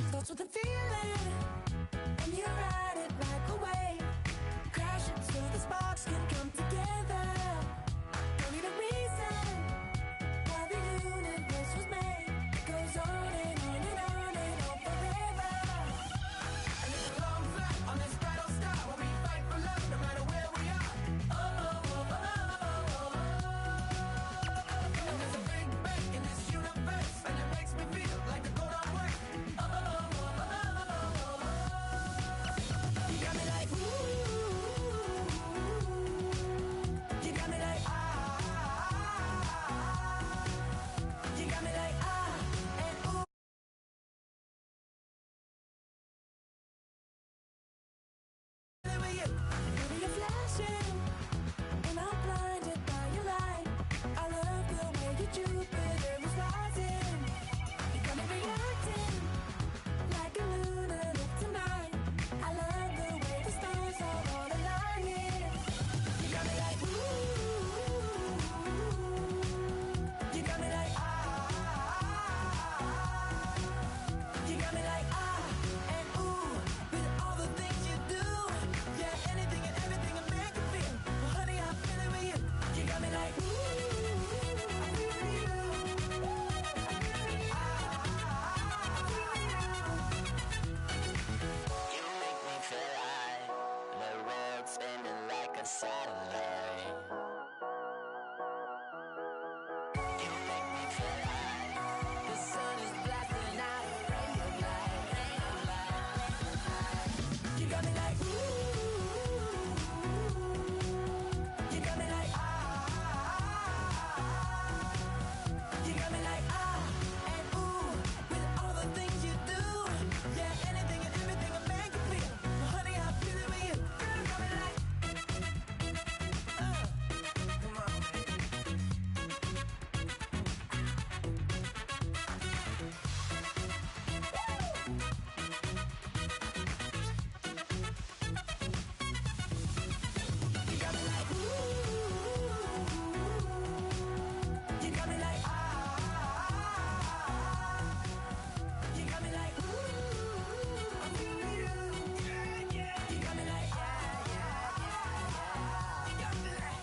Starts with a feeling, and you ride it like a wave. Crash it so the sparks can come together. Don't need a reason why the universe was made. It goes on and on and on and on forever. And it's a long flight on this battle star where we fight for love no matter where we are. Oh, oh, oh, oh, oh, oh. And there's a big bang in this universe, and it makes me feel like the go don't work. Oh, oh, oh, oh, oh, oh. You got me like ooh. You got me like you got me like and ooh. With you, baby, you're flashing, and I'm blinded by your light. I love the way you Jupiter is rising. You got me reacting like a lunatic tonight. I love the way the stars are all aligning. You got me like ooh. You got me like you got me like and ooh. With all the things you do, yeah, anything and everything I make you feel. Well, honey, I'm feeling with you. You got me like ooh. I feel with you. You make me feel like the world's spinning like a satellite. You make me feel like The sun is blasting out a ray of light, ray of light. You got me like ooh. You got me like you got me like and ooh. With all the things you do, yeah, anything and everything I make you feel. Well, honey, I'm feeling with you. Girl, you got me like come on, you got me like ooh. You got me like you got me like ooh. I'm feeling you. Yeah, yeah. You got me like You got me like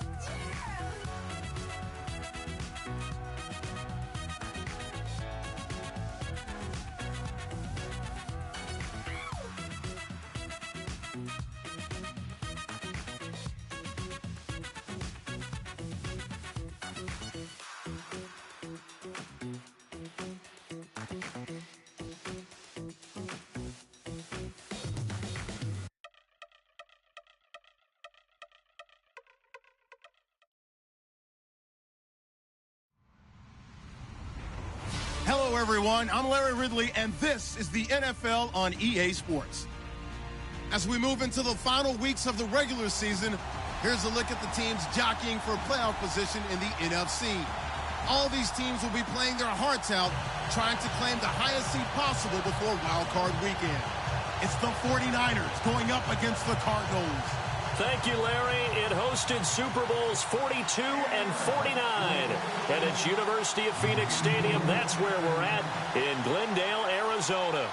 Hello, everyone. I'm Larry Ridley, and this is the NFL on EA Sports. As we move into the final weeks of the regular season, here's a look at the teams jockeying for playoff position in the NFC. All these teams will be playing their hearts out, trying to claim the highest seed possible before Wild Card Weekend. It's the 49ers going up against the Cardinals. Thank you, Larry. It hosted Super Bowls 42 and 49. And it's University of Phoenix Stadium. That's where we're at in Glendale, Arizona.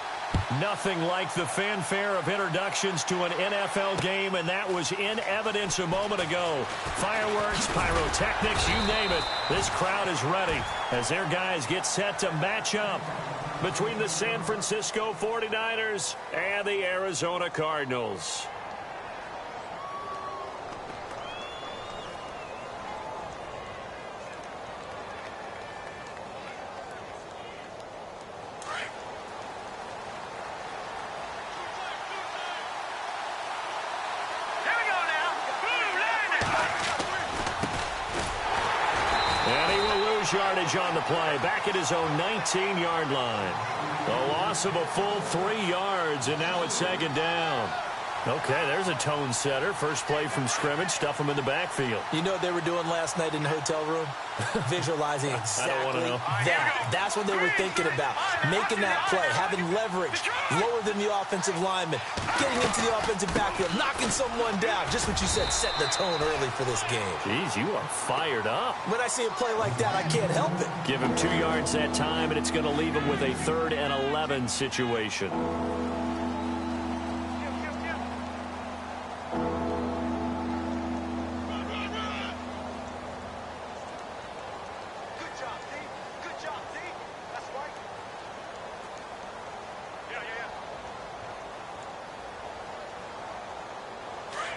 Nothing like the fanfare of introductions to an NFL game, and that was in evidence a moment ago. Fireworks, pyrotechnics, you name it. This crowd is ready as their guys get set to match up between the San Francisco 49ers and the Arizona Cardinals. Yardage on the play, back at his own 19-yard line. A loss of a full 3 yards, and now it's second down. Okay, there's a tone setter. First play from scrimmage, stuff them in the backfield. You know what they were doing last night in the hotel room? Visualizing exactly I don't want to know. that. That's what they were thinking about. Making that play, having leverage, lower than the offensive lineman, getting into the offensive backfield, knocking someone down. Just what you said, setting the tone early for this game. Jeez, you are fired up. When I see a play like that, I can't help it. Give him 2 yards that time, and it's going to leave him with a 3rd and 11 situation.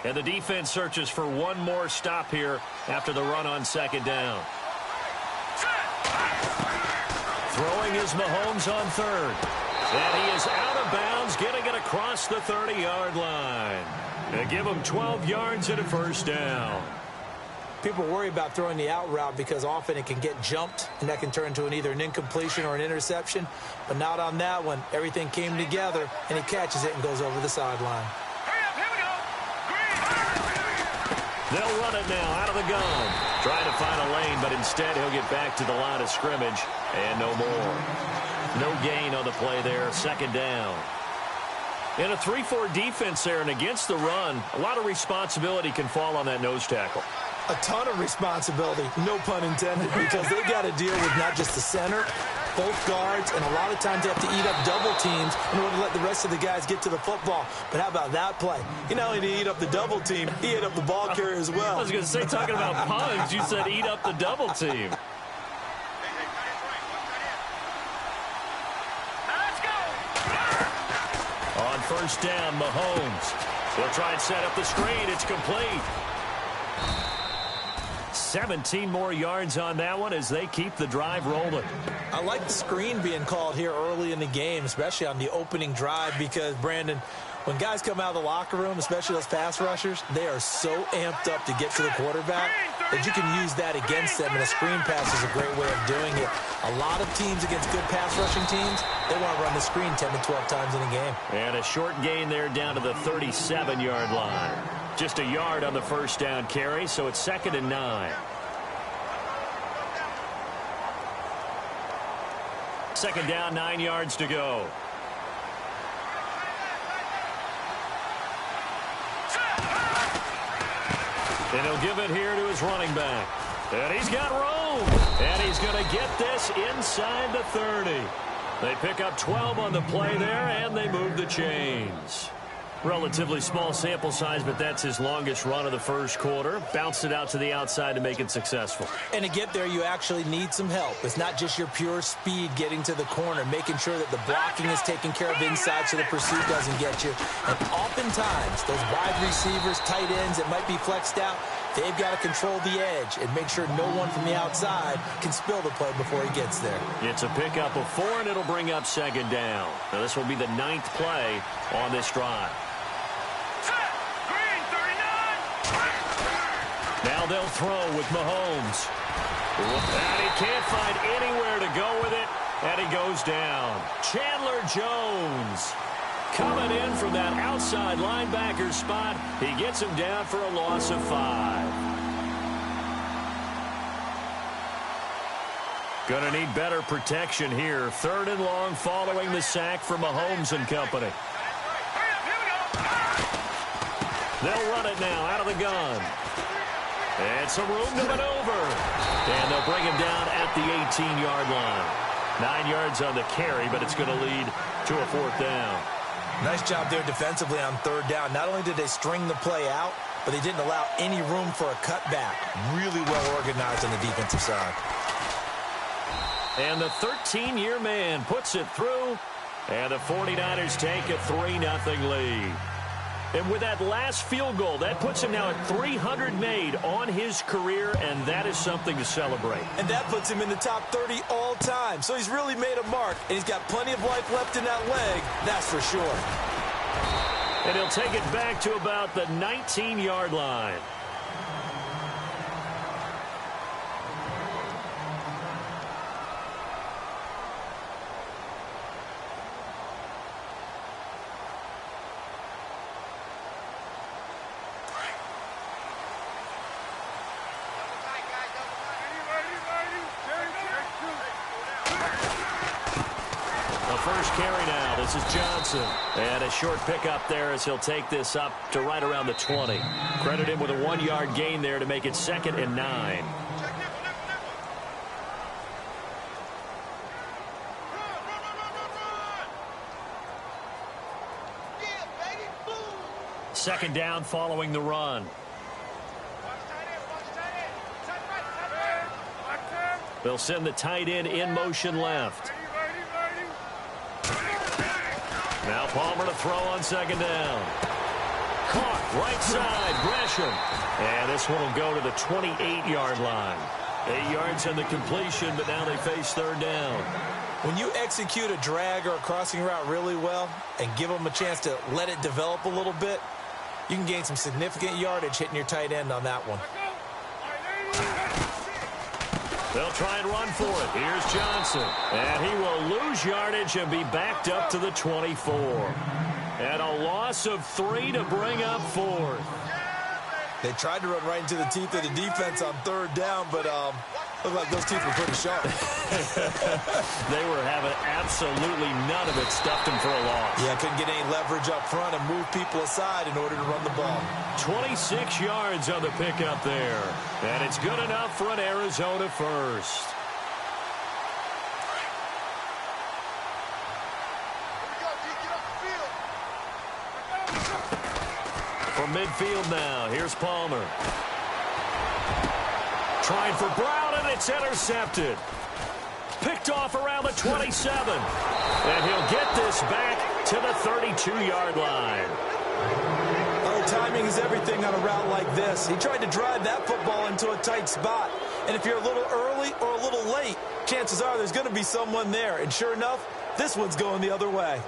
And the defense searches for one more stop here after the run on 2nd down. Throwing is Mahomes on 3rd. And he is out of bounds, getting it across the 30-yard line. They give him 12 yards and a 1st down. People worry about throwing the out route because often it can get jumped, and that can turn into either an incompletion or an interception. But not on that one. Everything came together, and he catches it and goes over the sideline. They'll run it now out of the gun. Trying to find a lane, but instead he'll get back to the line of scrimmage. And no more. No gain on the play there. 2nd down. In a 3-4 defense there and against the run, a lot of responsibility can fall on that nose tackle. A ton of responsibility, no pun intended, because they've got to deal with not just the center, both guards, and a lot of times they have to eat up double teams in order to let the rest of the guys get to the football. But how about that play? He not only did he eat up the double team, he ate up the ball carrier as well. I was going to say, talking about puns, you said eat up the double team. On 1st down, Mahomes. They'll try and set up the screen. It's complete. 17 more yards on that one as they keep the drive rolling. I like the screen being called here early in the game, especially on the opening drive, because, Brandon, when guys come out of the locker room, especially those pass rushers, they are so amped up to get to the quarterback that you can use that against them, and a screen pass is a great way of doing it. A lot of teams against good pass rushing teams, they want to run the screen 10 to 12 times in a game. And a short gain there down to the 37-yard line. Just a yard on the 1st down carry, so it's 2nd and 9. 2nd down, 9 yards to go. And he'll give it here to his running back. And he's got room. And he's going to get this inside the 30. They pick up 12 on the play there, and they move the chains. Relatively small sample size, but that's his longest run of the 1st quarter. Bounced it out to the outside to make it successful. And to get there, you actually need some help. It's not just your pure speed getting to the corner, making sure that the blocking is taken care of inside so the pursuit doesn't get you. And oftentimes, those wide receivers, tight ends that might be flexed out, they've got to control the edge and make sure no one from the outside can spill the play before he gets there. It's a pickup of 4, and it'll bring up 2nd down. Now, this will be the 9th play on this drive. Now they'll throw with Mahomes. And he can't find anywhere to go with it, and he goes down. Chandler Jones coming in from that outside linebacker spot. He gets him down for a loss of 5. Gonna need better protection here. 3rd and long following the sack from Mahomes and company. They'll run it now out of the gun. And some room to maneuver. And they'll bring him down at the 18-yard line. 9 yards on the carry, but it's going to lead to a 4th down. Nice job there defensively on 3rd down. Not only did they string the play out, but they didn't allow any room for a cutback. Really well organized on the defensive side. And the 13-year man puts it through, and the 49ers take a 3-0 lead. And with that last field goal, that puts him now at 300 made on his career, and that is something to celebrate. And that puts him in the top 30 all time. So he's really made a mark, and he's got plenty of life left in that leg, that's for sure. And he'll take it back to about the 19-yard line. first carry now. This is Johnson. And a short pickup there as he'll take this up to right around the 20. Credit him with a 1-yard gain there to make it 2nd and 9. Second down following the run. They'll send the tight end in motion left. Now Palmer to throw on second down. Caught right side, Gresham. And this one will go to the 28-yard line. 8 yards on the completion, but now they face third down. When you execute a drag or a crossing route really well and give them a chance to let it develop a little bit, you can gain some significant yardage hitting your tight end on that one. They'll try and run for it. Here's Johnson. And he will lose yardage and be backed up to the 24. And a loss of 3 to bring up 4th. They tried to run right into the teeth of the defense on third down, but looked like those teeth were pretty sharp. They were having absolutely none of it, stuffed him for a loss. Yeah, couldn't get any leverage up front and move people aside in order to run the ball. 26 yards on the pickup there. And it's good enough for an Arizona first. From midfield now, here's Palmer. Trying for Brown, and it's intercepted. Picked off around the 27. And he'll get this back to the 32-yard line. Oh, timing is everything on a route like this. He tried to drive that football into a tight spot. And if you're a little early or a little late, chances are there's going to be someone there. And sure enough, this one's going the other way.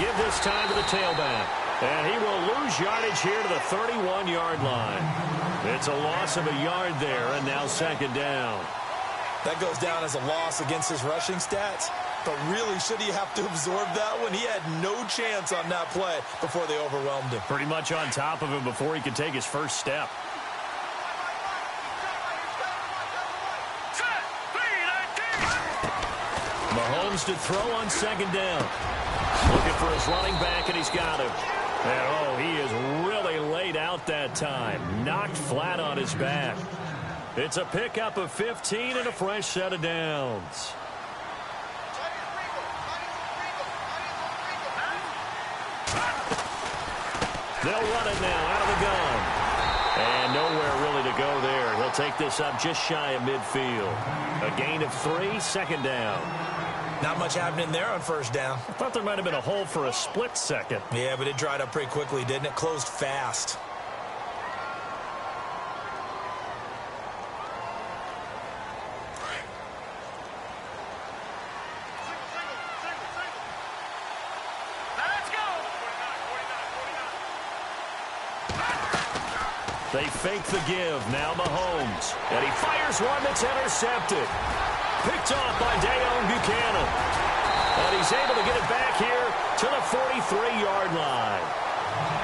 Give this time to the tailback. And he will lose yardage here to the 31-yard line. It's a loss of a yard there, and now second down. That goes down as a loss against his rushing stats. But really, should he have to absorb that one? He had no chance on that play before they overwhelmed him. Pretty much on top of him before he could take his first step. Mahomes to throw on second down. Looking for his running back, and he's got him. And, oh, he is really laid out that time. Knocked flat on his back. It's a pickup of 15 and a fresh set of downs. They'll run it now out of the gun. And nowhere really to go there. He'll take this up just shy of midfield. A gain of 3, second down. Not much happening there on first down. I thought there might have been a hole for a split second. Yeah, but it dried up pretty quickly, didn't it? Closed fast. They fake the give. Now Mahomes. And he fires one that's intercepted. Picked off by Dayon Buchanan. And he's able to get it back here to the 43-yard line.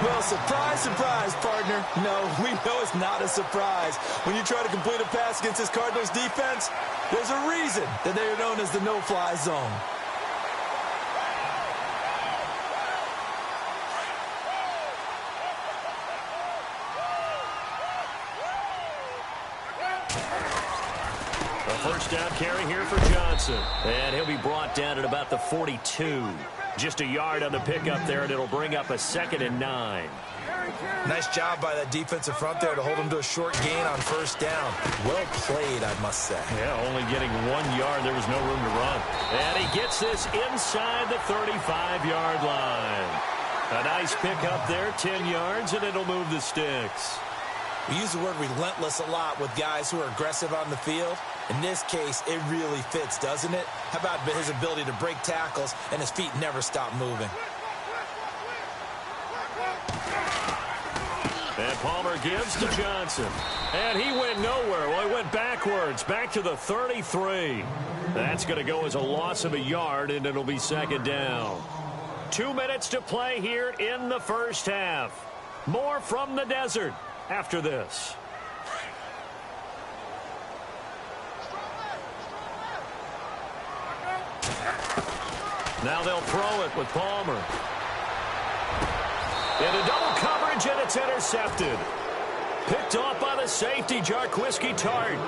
Well, surprise, surprise, partner. No, we know it's not a surprise. When you try to complete a pass against this Cardinals defense, there's a reason that they are known as the no-fly zone. First down carry here for Johnson. And he'll be brought down at about the 42. Just a yard on the pickup there, and it'll bring up a 2nd and 9. Nice job by that defensive front there to hold him to a short gain on first down. Well played, I must say. Yeah, only getting 1 yard. There was no room to run. And he gets this inside the 35-yard line. A nice pickup there, 10 yards, and it'll move the sticks. We use the word relentless a lot with guys who are aggressive on the field. In this case, it really fits, doesn't it? How about his ability to break tackles and his feet never stop moving? And Palmer gives to Johnson. And he went nowhere. Well, he went backwards, back to the 33. That's going to go as a loss of a yard, and it'll be second down. 2 minutes to play here in the first half. More from the desert after this. Now they'll throw it with Palmer. Into double coverage, and it's intercepted. Picked off by the safety, Jarquiski Tart.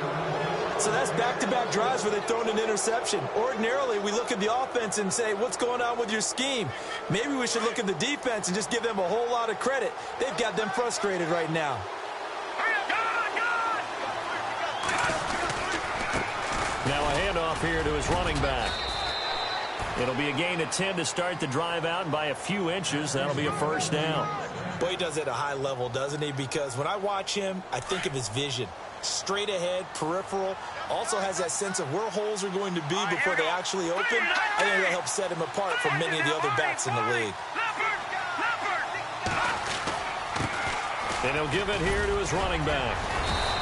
So that's back-to-back drives where they've thrown an interception. Ordinarily, we look at the offense and say, what's going on with your scheme? Maybe we should look at the defense and just give them a whole lot of credit. They've got them frustrated right now. Now a handoff here to his running back. It'll be a gain of 10 to start the drive out, and by a few inches, that'll be a first down. Boy, he does it at a high level, doesn't he? Because when I watch him, I think of his vision. Straight ahead, peripheral, also has that sense of where holes are going to be before they actually open. I think that helps set him apart from many of the other backs in the league. And he'll give it here to his running back.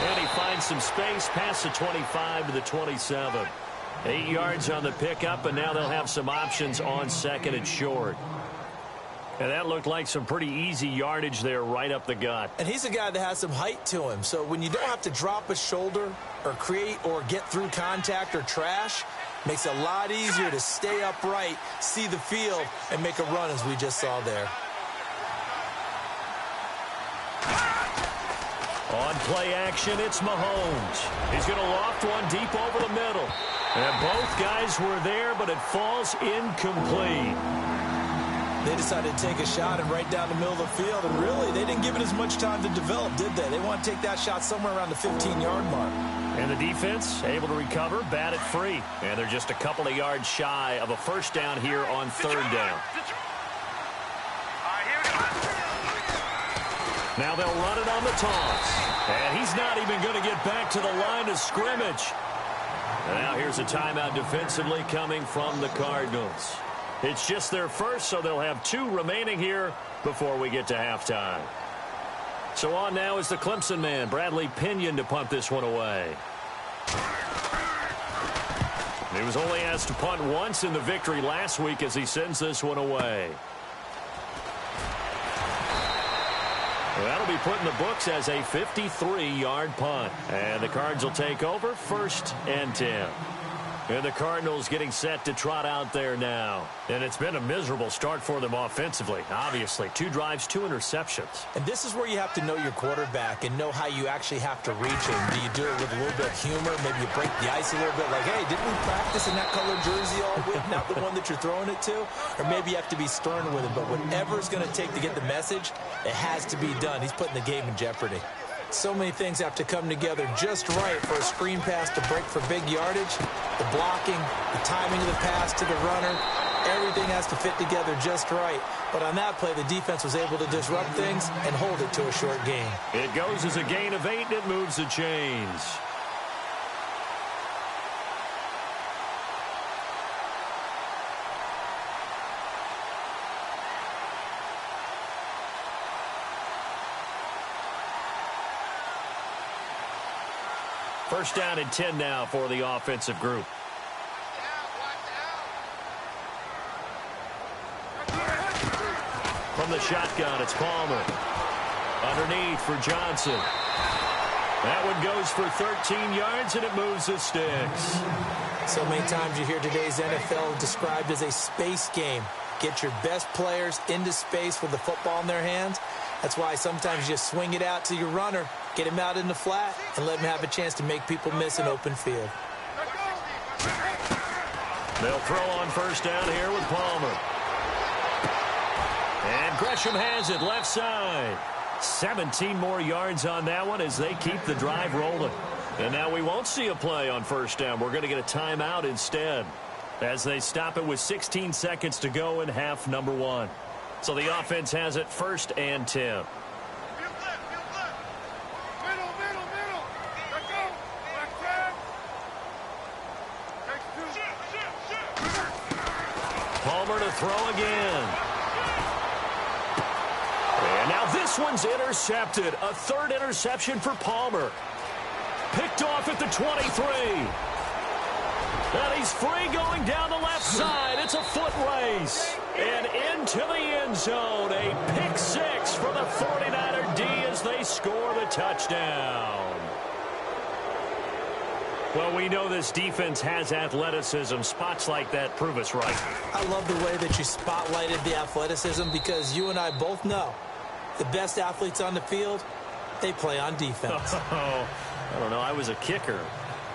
And he finds some space past the 25 to the 27. 8 yards on the pickup, and now they'll have some options on second and short. And that looked like some pretty easy yardage there right up the gut. And he's a guy that has some height to him, so when you don't have to drop a shoulder or create or get through contact or trash, makes it a lot easier to stay upright, see the field, and make a run as we just saw there. On play action, it's Mahomes. He's going to loft one deep over the middle. And both guys were there, but it falls incomplete. They decided to take a shot and right down the middle of the field, and really, they didn't give it as much time to develop, did they? They want to take that shot somewhere around the 15-yard mark. And the defense able to recover, bat it free. And they're just a couple of yards shy of a first down here on third down. Now they'll run it on the toss. And he's not even going to get back to the line of scrimmage. And now here's a timeout defensively coming from the Cardinals. It's just their first, so they'll have 2 remaining here before we get to halftime. So on now is the Clemson man, Bradley Pinion, to punt this one away. He was only asked to punt once in the victory last week as he sends this one away. Well, that'll be put in the books as a 53-yard punt. And the Cards will take over, 1st and 10. And the Cardinals getting set to trot out there now. And it's been a miserable start for them offensively. Obviously, 2 drives, 2 interceptions. And this is where you have to know your quarterback and know how you actually have to reach him. Do you do it with a little bit of humor? Maybe you break the ice a little bit like, hey, didn't we practice in that colored jersey all week? Not the one that you're throwing it to? Or maybe you have to be stern with it. But whatever it's going to take to get the message, it has to be done. He's putting the game in jeopardy. So many things have to come together just right for a screen pass to break for big yardage. The blocking, the timing of the pass to the runner, everything has to fit together just right. But on that play, the defense was able to disrupt things and hold it to a short gain. It goes as a gain of 8, and it moves the chains. First down and 10 now for the offensive group. From the shotgun, it's Palmer. Underneath for Johnson. That one goes for 13 yards, and it moves the sticks. So many times you hear today's NFL described as a space game. Get your best players into space with the football in their hands. That's why sometimes you just swing it out to your runner, get him out in the flat, and let him have a chance to make people miss an open field. They'll throw on first down here with Palmer. And Gresham has it left side. 17 more yards on that one as they keep the drive rolling. And now we won't see a play on first down. We're going to get a timeout instead as they stop it with 16 seconds to go in half number 1. So the offense has it 1st and 10. Palmer to throw again. And now this one's intercepted. A 3rd interception for Palmer. Picked off at the 23. And he's free going down the left side. It's a foot race. And into the end zone. A pick six for the 49er D as they score the touchdown. Well, we know this defense has athleticism. Spots like that prove us right. I love the way that you spotlighted the athleticism because you and I both know the best athletes on the field, they play on defense. Oh, I don't know. I was a kicker.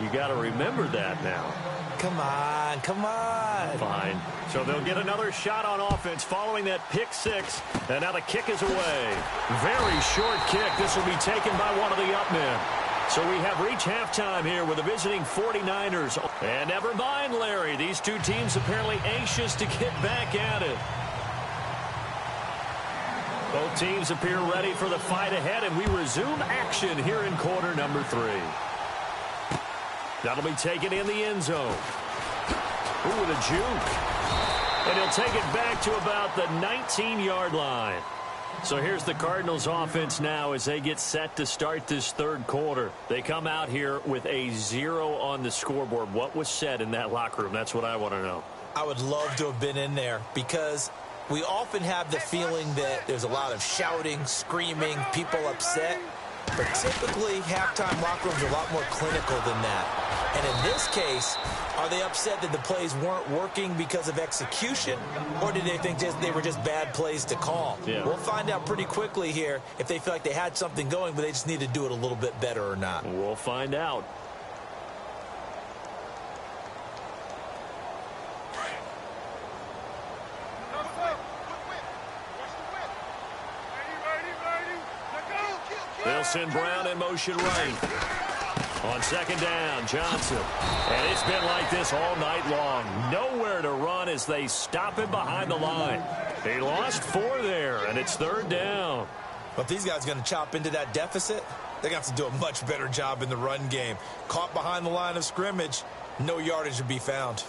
You got to remember that now. Come on, come on. Fine. So they'll get another shot on offense following that pick six. And now the kick is away. Very short kick. This will be taken by one of the up men. So we have reached halftime here with the visiting 49ers. And never mind, Larry. These two teams apparently anxious to get back at it. Both teams appear ready for the fight ahead, and we resume action here in quarter number 3. That'll be taken in the end zone. Ooh, with a juke. And he'll take it back to about the 19-yard line. So here's the Cardinals offense now as they get set to start this third quarter. They come out here with a 0 on the scoreboard. What was said in that locker room? That's what I want to know. I would love to have been in there because we often have the feeling that there's a lot of shouting, screaming, people upset. But typically, halftime locker rooms are a lot more clinical than that. And in this case, are they upset that the plays weren't working because of execution? Or did they think they were just bad plays to call? Yeah. We'll find out pretty quickly here if they feel like they had something going, but they just need to do it a little bit better or not. We'll find out. They'll send Brown in motion right. On second down, Johnson. And it's been like this all night long. Nowhere to run as they stop him behind the line. They lost 4 there, and it's third down. But if these guys are going to chop into that deficit, they're going to have to do a much better job in the run game. Caught behind the line of scrimmage, no yardage to be found.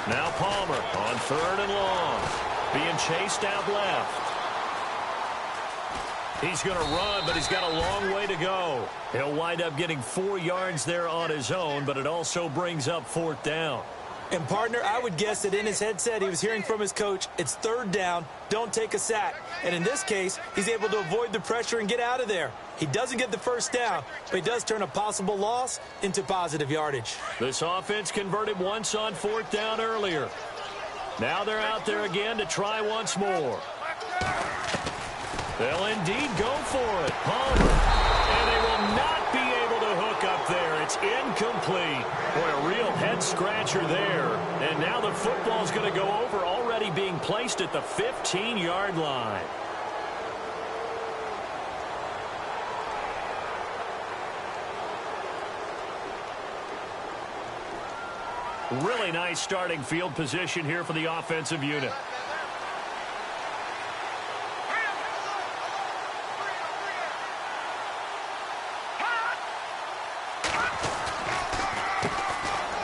Now Palmer on third and long. Being chased out left. He's going to run, but he's got a long way to go. He'll wind up getting 4 yards there on his own, but it also brings up fourth down. And, partner, I would guess that in his headset he was hearing from his coach, it's third down, don't take a sack. And in this case, he's able to avoid the pressure and get out of there. He doesn't get the first down, but he does turn a possible loss into positive yardage. This offense converted once on fourth down earlier. Now they're out there again to try once more. They'll indeed go for it. Palmer. And they will not be able to hook up there. It's incomplete. Boy, a real head-scratcher there. And now the football's going to go over, already being placed at the 15-yard line. Really nice starting field position here for the offensive unit.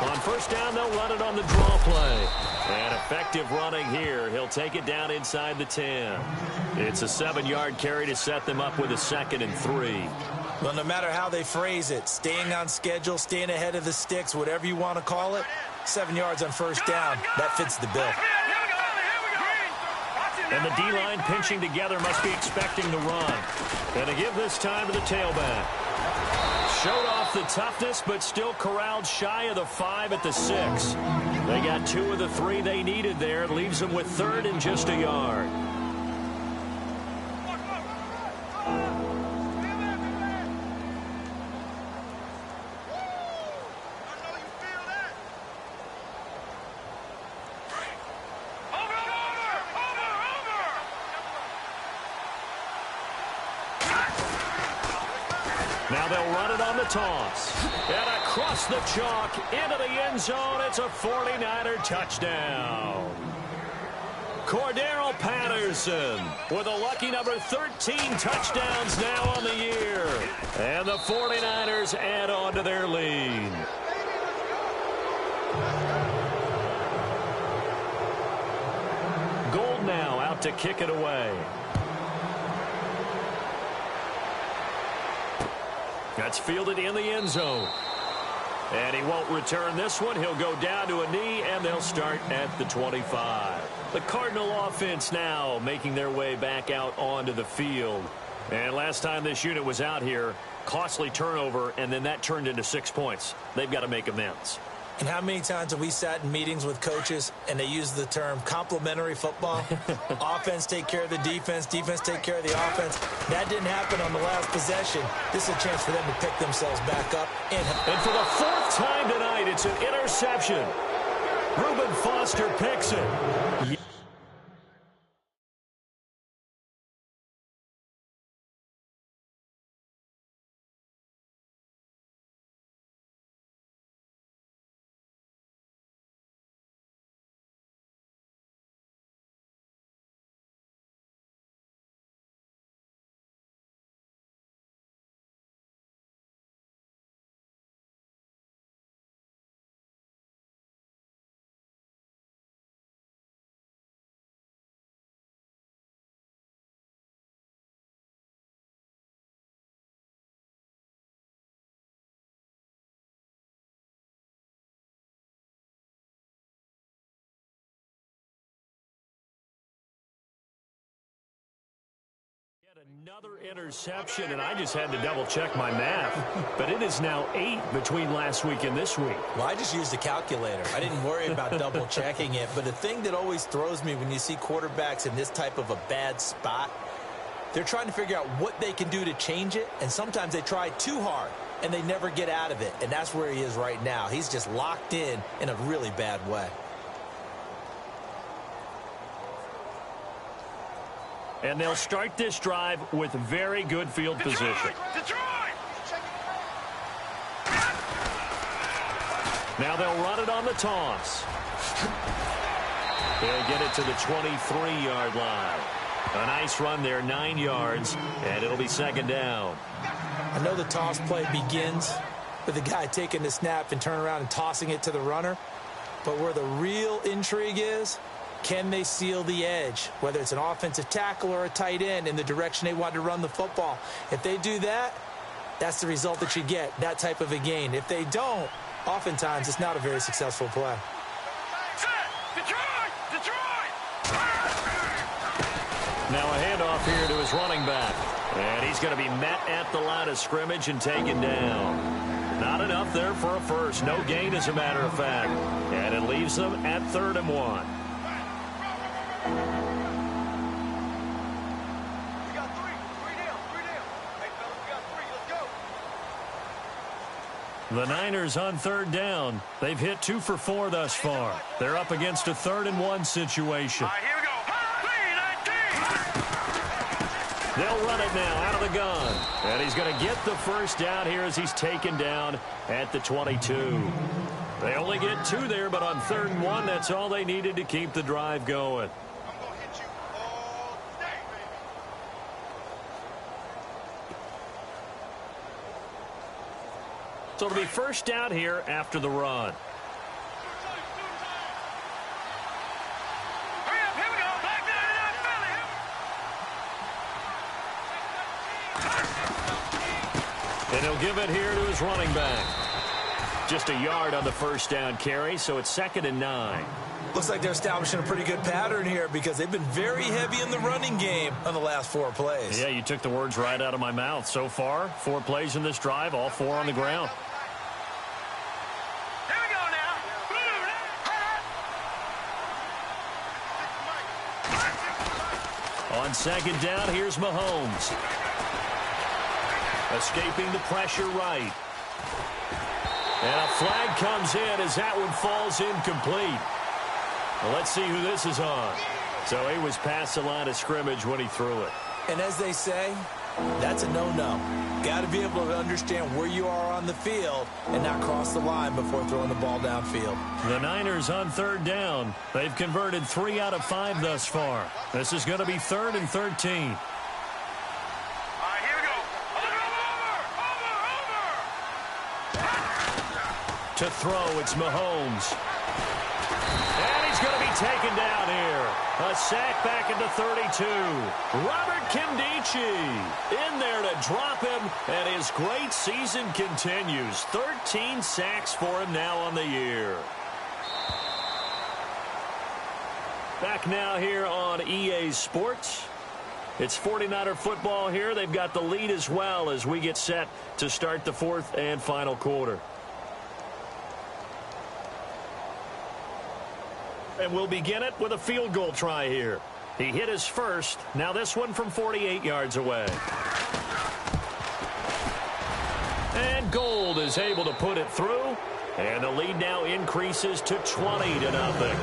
On first down, they'll run it on the draw play. And effective running here. He'll take it down inside the 10. It's a 7-yard carry to set them up with a 2nd and 3. Well, no matter how they phrase it, staying on schedule, staying ahead of the sticks, whatever you want to call it, 7 yards on first down, that fits the bill. And the D-line pinching together must be expecting the run. And to give this time to the tailback. Showed off the toughness, but still corralled shy of the 5 at the 6. They got 2 of the 3 they needed there. It leaves them with 3rd and just a yard. Now they'll run it on the toss. And across the chalk into the end zone. It's a 49er touchdown. Cordero Patterson with a lucky number 13 touchdowns now on the year. And the 49ers add on to their lead. to kick it away. That's fielded in the end zone. And he won't return this one. He'll go down to a knee, and they'll start at the 25. The Cardinal offense now making their way back out onto the field. And last time this unit was out here, costly turnover, and then that turned into 6 points. They've got to make amends. And how many times have we sat in meetings with coaches and they use the term complementary football? Offense take care of the defense, defense take care of the offense. That didn't happen on the last possession. This is a chance for them to pick themselves back up. And for the 4th time tonight, it's an interception. Reuben Foster picks it. Another interception, and I just had to double-check my math. But it is now 8 between last week and this week. Well, I just used a calculator. I didn't worry about double-checking it. But the thing that always throws me when you see quarterbacks in this type of a bad spot, they're trying to figure out what they can do to change it, and sometimes they try too hard, and they never get out of it. And that's where he is right now. He's just locked in a really bad way. And they'll start this drive with very good field position. Now they'll run it on the toss. They'll get it to the 23-yard line. A nice run there, 9 yards, and it'll be 2nd down. I know the toss play begins with the guy taking the snap and turning around and tossing it to the runner. But where the real intrigue is, can they seal the edge, whether it's an offensive tackle or a tight end, in the direction they want to run the football? If they do that, that's the result that you get, that type of a gain. If they don't, oftentimes it's not a very successful play. Now a handoff here to his running back. And he's going to be met at the line of scrimmage and taken down. Not enough there for a first. No gain, as a matter of fact. And it leaves them at 3rd and 1. The Niners on 3rd down. They've hit 2 for 4 thus far. They're up against a 3rd and 1 situation. Here we go. They'll run it now out of the gun. And he's going to get the first down here as he's taken down at the 22. They only get 2 there, but on 3rd and 1, that's all they needed to keep the drive going. So it'll be first down here after the run. And he'll give it here to his running back. Just a yard on the first down carry, so it's 2nd and 9. Looks like they're establishing a pretty good pattern here because they've been very heavy in the running game on the last 4 plays. Yeah, you took the words right out of my mouth. So far, 4 plays in this drive, all 4 on the ground. Here we go now. On 2nd down, here's Mahomes. Escaping the pressure right. And a flag comes in as that one falls incomplete. Well, let's see who this is on. So he was past the line of scrimmage when he threw it. And as they say, that's a no-no. Got to be able to understand where you are on the field and not cross the line before throwing the ball downfield. The Niners on 3rd down. They've converted 3 out of 5 thus far. This is going to be 3rd and 13. To throw, it's Mahomes. And he's going to be taken down here. A sack back into 32. Robert Kimdichie in there to drop him, and his great season continues. 13 sacks for him now on the year. Back now here on EA Sports. It's 49er football here. They've got the lead as well as we get set to start the fourth and final quarter. And we'll begin it with a field goal try here. He hit his first. Now this one from 48 yards away. And Gold is able to put it through. And the lead now increases to 20-0.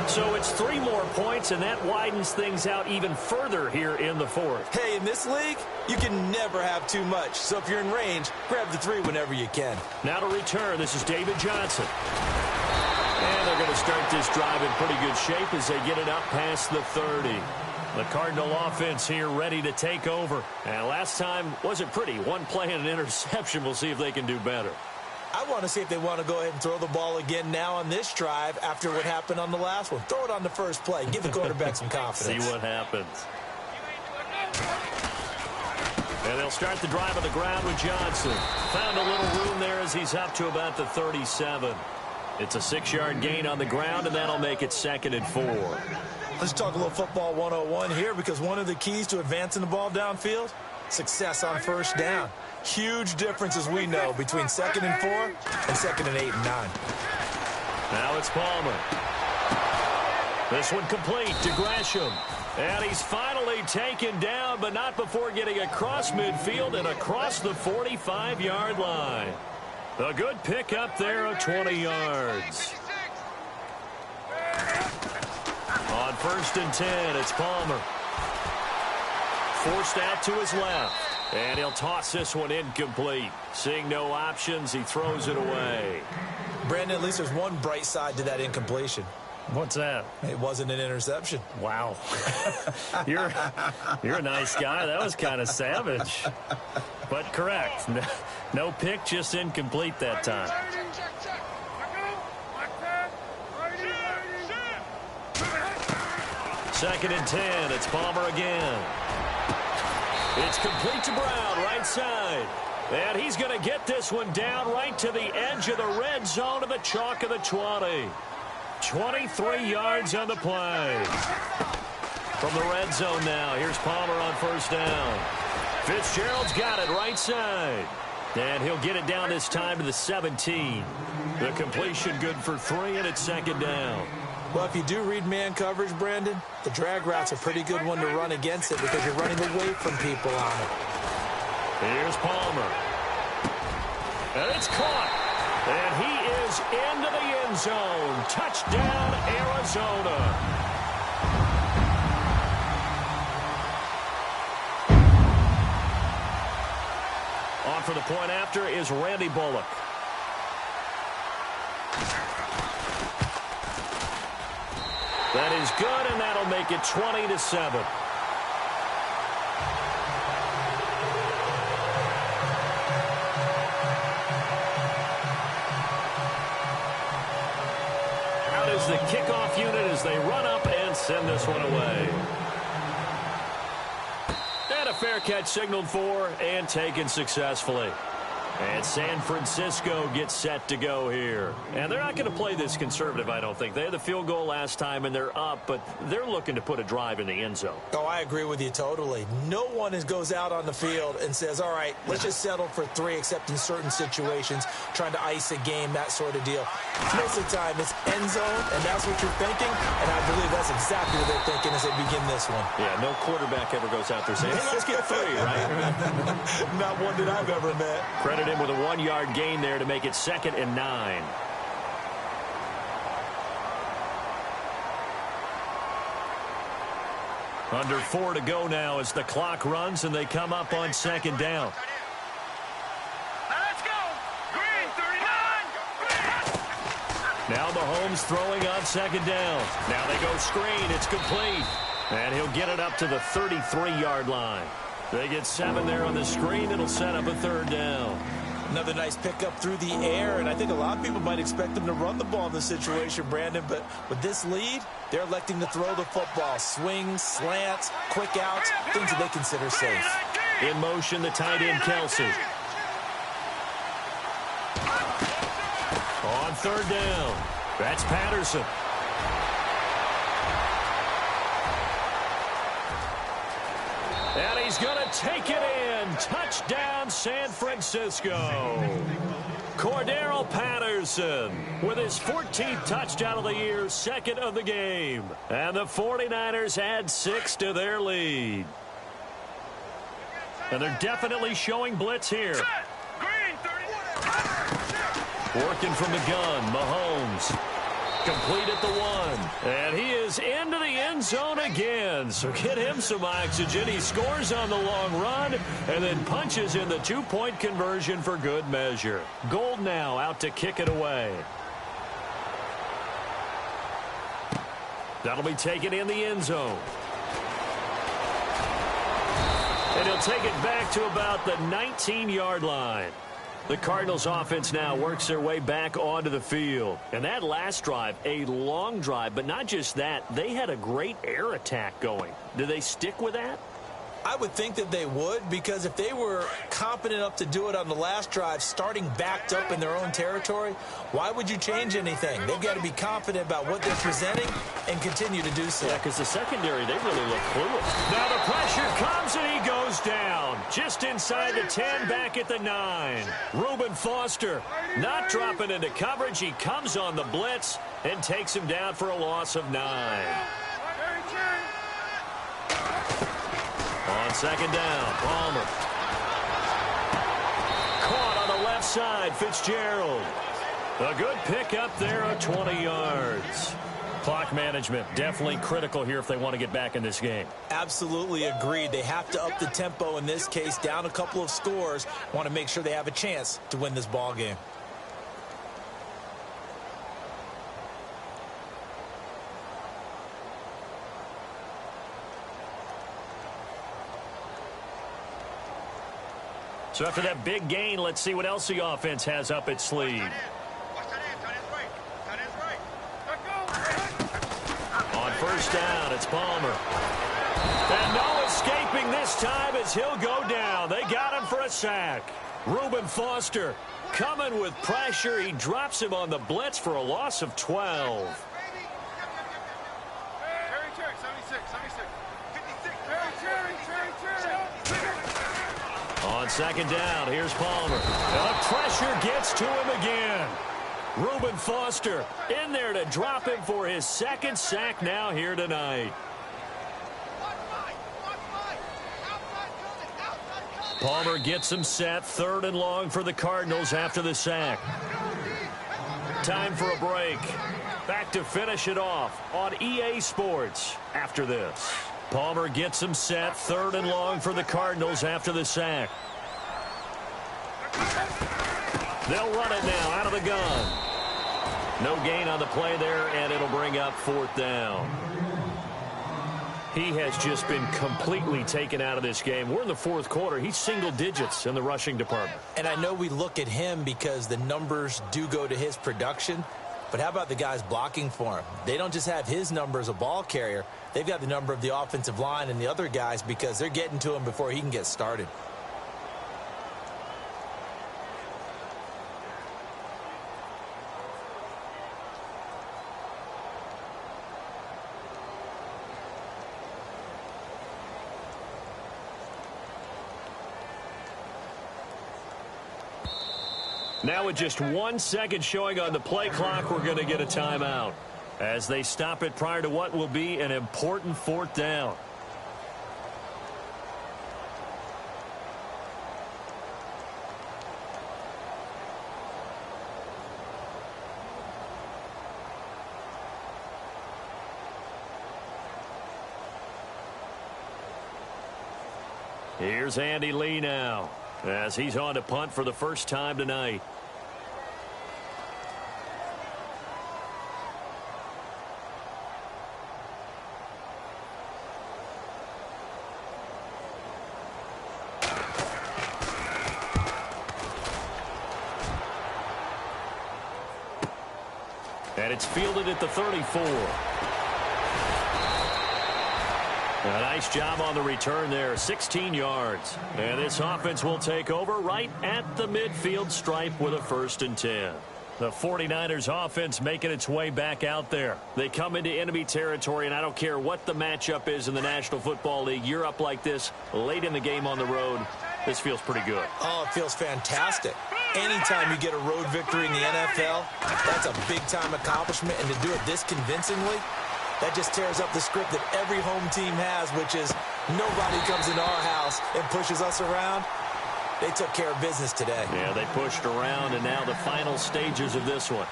So it's 3 more points, and that widens things out even further here in the fourth. Hey, in this league, you can never have too much. So if you're in range, grab the 3 whenever you can. Now to return, this is David Johnson. And they're going to start this drive in pretty good shape as they get it up past the 30. The Cardinal offense here ready to take over. And last time wasn't pretty. One play and an interception. We'll see if they can do better. I want to see if they want to go ahead and throw the ball again now on this drive after what happened on the last one. Throw it on the first play. Give the quarterback some confidence. See what happens. And they'll start the drive on the ground with Johnson. Found a little room there as he's up to about the 37. It's a 6-yard gain on the ground, and that'll make it 2nd and 4. Let's talk a little football 101 here, because one of the keys to advancing the ball downfield, success on first down. Huge difference, as we know, between 2nd and 4 and 2nd and 8 and 9. Now it's Palmer. This one complete to Gresham. And he's finally taken down, but not before getting across midfield and across the 45-yard line. A good pick up there of 20 yards. On 1st and 10, it's Palmer. Forced out to his left. And he'll toss this one incomplete. Seeing no options, he throws it away. Brandon, at least there's one bright side to that incompletion. What's that? It wasn't an interception. Wow. You're a nice guy. That was kind of savage. But correct. No pick, just incomplete that time. 2nd and 10. It's Palmer again. It's complete to Brown, right side. And he's going to get this one down right to the edge of the red zone of the chalk of the 20. 23 yards on the play. From the red zone now, here's Palmer on 1st down. Fitzgerald's got it right side. And he'll get it down this time to the 17. The completion good for 3, and it's 2nd down. Well, if you do read man coverage, Brandon, the drag route's a pretty good one to run against it because you're running away from people on it. Here's Palmer. And it's caught. And he is into the end zone. Touchdown, Arizona. On for the point after is Randy Bullock. That is good, and that'll make it 20-7. Out is the kickoff unit as they run up and send this one away. And a fair catch signaled for and taken successfully. And San Francisco gets set to go here. And they're not going to play this conservative, I don't think. They had the field goal last time, and they're up, but they're looking to put a drive in the end zone. Oh, I agree with you totally. No one goes out on the field and says, all right, let's just settle for 3, except in certain situations, trying to ice a game, that sort of deal. Most of the time, it's end zone, and that's what you're thinking, and I believe that's exactly what they're thinking as they begin this one. Yeah, no quarterback ever goes out there saying, hey, let's get 3, right? Not one that I've ever met. Credit him with a 1-yard gain there to make it 2nd and 9. Under 4 to go now as the clock runs and they come up on 2nd down. Let's go. Green 39. Now Mahomes throwing on 2nd down. Now they go screen. It's complete. And he'll get it up to the 33-yard line. They get 7 there on the screen. It'll set up a 3rd down. Another nice pickup through the air, and I think a lot of people might expect them to run the ball in this situation, Brandon, but with this lead, they're electing to throw the football. Swings, slants, quick outs, things that they consider safe. In motion, the tight end, Kelsey. On third down, that's Patterson. And he's going to take it in. Touchdown, San Francisco. Cordero Patterson with his 14th touchdown of the year, second of the game. And the 49ers add 6 to their lead. And they're definitely showing blitz here. Working from the gun, Mahomes. Complete at the 1. And he is into the end zone again. So get him some oxygen. He scores on the long run and then punches in the 2-point conversion for good measure. Gold now out to kick it away. That'll be taken in the end zone. And he'll take it back to about the 19-yard line. The Cardinals offense now works their way back onto the field. And that last drive, a long drive, but not just that, they had a great air attack going. Do they stick with that? I would think that they would, because if they were competent enough to do it on the last drive, starting backed up in their own territory, why would you change anything? They've got to be confident about what they're presenting and continue to do so. Yeah, because the secondary, they really look clueless. Now the pressure comes and he goes down. Just inside the 10, back at the 9. Reuben Foster not dropping into coverage. He comes on the blitz and takes him down for a loss of 9. On second down, Palmer. Caught on the left side, Fitzgerald. A good pick up there of 20 yards. Clock management definitely critical here if they want to get back in this game. Absolutely agreed. They have to up the tempo in this case, down a couple of scores. Want to make sure they have a chance to win this ball game. So after that big gain, let's see what else the offense has up its sleeve. On first down, it's Palmer. And no escaping this time as he'll go down. They got him for a sack. Reuben Foster coming with pressure. He drops him on the blitz for a loss of 12. On second down, here's Palmer. The pressure gets to him again. Reuben Foster in there to drop him for his second sack now here tonight. Palmer gets him set, third and long for the Cardinals after the sack. Time for a break. Back to finish it off on EA Sports after this. Palmer gets him set, third and long for the Cardinals after the sack. They'll run it now out of the gun. No gain on the play there, and it'll bring up fourth down. He has just been completely taken out of this game. We're in the fourth quarter. He's single digits in the rushing department. And I know we look at him because the numbers do go to his production, but how about the guys blocking for him? They don't just have his number as a ball carrier. They've got the number of the offensive line and the other guys because they're getting to him before he can get started. Now with just 1 second showing on the play clock, we're going to get a timeout as they stop it prior to what will be an important fourth down. Here's Andy Lee now as he's on to punt for the first time tonight. And it's fielded at the 34. A nice job on the return there, 16 yards. And this offense will take over right at the midfield stripe with a 1st and 10. The 49ers offense making its way back out there. They come into enemy territory, and I don't care what the matchup is in the National Football League. You're up like this late in the game on the road. This feels pretty good. Oh, it feels fantastic. Anytime you get a road victory in the NFL, that's a big-time accomplishment, and to do it this convincingly, that just tears up the script that every home team has, which is nobody comes into our house and pushes us around. They took care of business today. Yeah, they pushed around, and now the final stages of this one.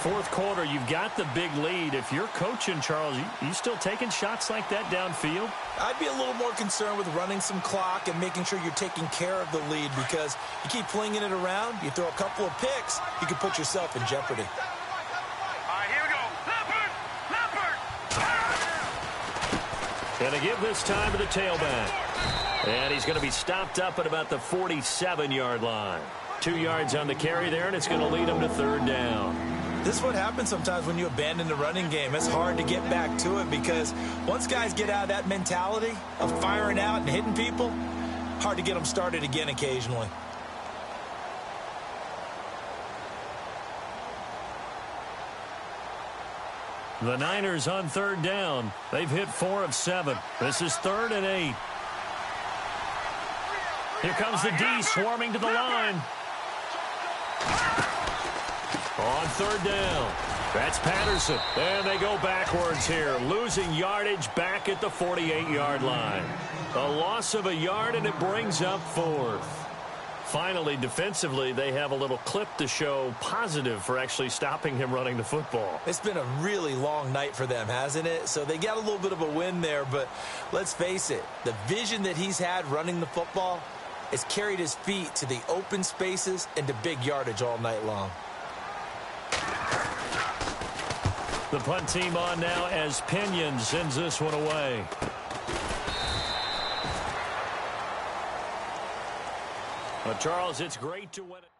4th quarter, you've got the big lead. If you're coaching, Charles, you still taking shots like that downfield? I'd be a little more concerned with running some clock and making sure you're taking care of the lead, because you keep flinging it around, you throw a couple of picks, you can put yourself in jeopardy. All right, here we go. Leopard! Going to give this time to the tailback. And he's going to be stopped up at about the 47-yard line. 2 yards on the carry there, and it's going to lead him to 3rd down. This is what happens sometimes when you abandon the running game. It's hard to get back to it because once guys get out of that mentality of firing out and hitting people, hard to get them started again occasionally. The Niners on 3rd down. They've hit 4 of 7. This is 3rd and 8. Here comes the D swarming to the line. On 3rd down. That's Patterson. And they go backwards here, losing yardage back at the 48-yard line. A loss of a yard, and it brings up 4th. Finally, defensively, they have a little clip to show positive for actually stopping him running the football. It's been a really long night for them, hasn't it? So they got a little bit of a win there, but let's face it, the vision that he's had running the football has carried his feet to the open spaces and to big yardage all night long. The punt team on now as Pinion sends this one away. Well, Charles, it's great to win it.